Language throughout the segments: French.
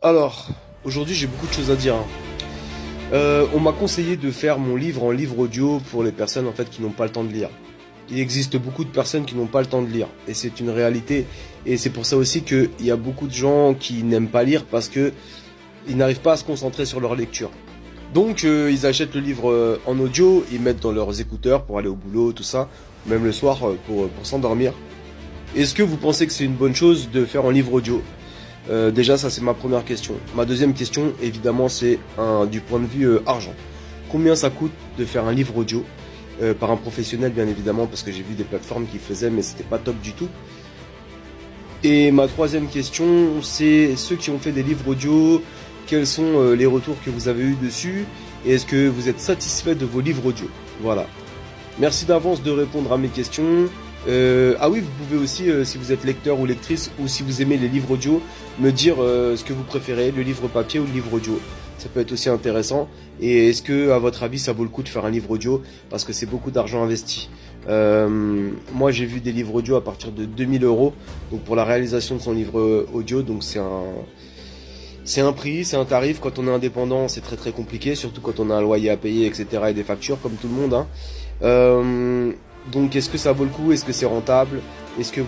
Alors, aujourd'hui j'ai beaucoup de choses à dire, hein. On m'a conseillé de faire mon livre en livre audio pour les personnes en fait qui n'ont pas le temps de lire. Il existe beaucoup de personnes qui n'ont pas le temps de lire et c'est une réalité. Et c'est pour ça aussi qu'il y a beaucoup de gens qui n'aiment pas lire parce que ils n'arrivent pas à se concentrer sur leur lecture. Donc ils achètent le livre en audio, ils mettent dans leurs écouteurs pour aller au boulot, tout ça, même le soir pour s'endormir. Est-ce que vous pensez que c'est une bonne chose de faire en livre audio? Déjà, ça c'est ma première question. Ma deuxième question, évidemment, c'est du point de vue argent. Combien ça coûte de faire un livre audio par un professionnel, bien évidemment, parce que j'ai vu des plateformes qui faisaient, mais c'était pas top du tout. Et ma troisième question, c'est ceux qui ont fait des livres audio, quels sont les retours que vous avez eu dessus, et est-ce que vous êtes satisfait de vos livres audio? Voilà. Merci d'avance de répondre à mes questions. Ah oui, vous pouvez aussi, si vous êtes lecteur ou lectrice, ou si vous aimez les livres audio, me dire ce que vous préférez, le livre papier ou le livre audio. Ça peut être aussi intéressant. Et est-ce que, à votre avis, ça vaut le coup de faire un livre audio? Parce que c'est beaucoup d'argent investi. Moi, j'ai vu des livres audio à partir de 2000 €. Donc pour la réalisation de son livre audio, donc c'est un prix, c'est un tarif. Quand on est indépendant, c'est très très compliqué, surtout quand on a un loyer à payer, etc. et des factures, comme tout le monde, hein. Donc est-ce que ça vaut le coup? Est-ce que c'est rentable? Est-ce que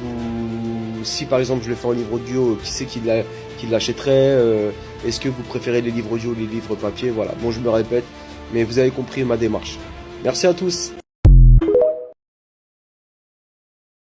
si par exemple je le fais en livre audio, qui c'est qui l'achèterait? Est-ce que vous préférez les livres audio ou les livres papier? Voilà, bon je me répète, mais vous avez compris ma démarche. Merci à tous.